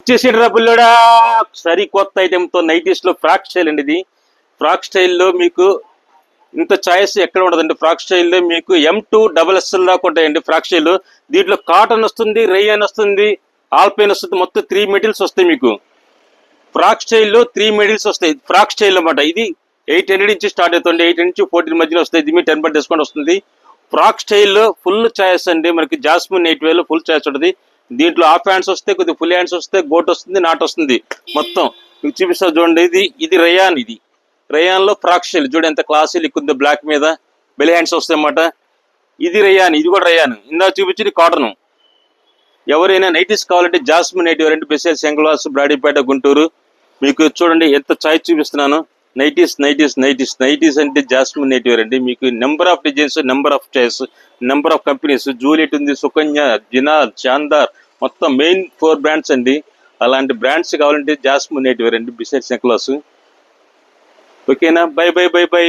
వచ్చేసిండ్రా బుల్లోడా సరి కొత్త ఐటెంతో నైటీస్ లో ఫ్రాక్ స్టైల్ అండి. ఇది ఫ్రాక్ స్టైల్లో మీకు ఇంత చాయిస్ ఎక్కడ ఉండదండి. ఫ్రాక్ స్టైల్లో మీకు M2 దాకా ఉంటాయండి. ఫ్రాక్ స్టైల్ దీంట్లో కాటన్ వస్తుంది, రేయన్ వస్తుంది, ఆల్పైన్ వస్తుంది. మొత్తం 3 మెటీరియల్స్ వస్తాయి మీకు. ఫ్రాక్ స్టైల్లో 3 మెటీరియల్స్ వస్తాయి ఫ్రాక్ స్టైల్ అన్నమాట. ఇది 800 నుంచి స్టార్ట్ అవుతుంది, 8 నుంచి 14 మధ్యలో వస్తాయి. ఇది మీ 10% డిస్కౌంట్ వస్తుంది. ఫ్రాక్ స్టైల్లో ఫుల్ చాయిస్ అండి. మనకి జాస్మిన్ నైట్ వేలో ఫుల్ చాయిస్ ఉంటుంది. దీంట్లో హాఫ్ హ్యాండ్స్ వస్తాయి, కొద్దిగా ఫుల్ హ్యాండ్స్ వస్తాయి, గోట్ వస్తుంది, నాట్ వస్తుంది. మొత్తం మీకు చూపిస్తా చూడండి. ఇది రయాన్. ఇది రయాన్ లో ఫ్రాక్ స్టైల్ చూడండి ఎంత క్లాసీ లుక్ ఉంది. బ్లాక్ మీద బెల్ హ్యాండ్స్ వస్తాయి అన్నమాట. ఇది రయాన్, ఇది కూడా రయాన్. ఇందా చూపించింది కాటన్. ఎవరైనా నైటీస్ కావాలంటే జాస్మిన్ నైట్ వేర్ అంటే బెసెల్ శంకర్వాస్, బ్రాడీపేట, గుంటూరు. మీకు చూడండి ఎంత చాయిస్ చూపిస్తున్నాను. నైటీస్ నైటీస్ నైటీస్ నైటీస్ అంటే జాస్మిన్ నైట్ వేర్ అండి. మీకు number of designs, number of choice, number of companies. Juliet ఉంది, సుకన్య, జినాల్, శాందార్, మొత్తం మెయిన్ 4 బ్రాండ్స్ అండి. అలాంటి బ్రాండ్స్ కావాలంటే జాస్మిన్ నైట్ వేర్ అండి, బెసెల్ శంకర్వాస్. ఓకేనా? By by by by.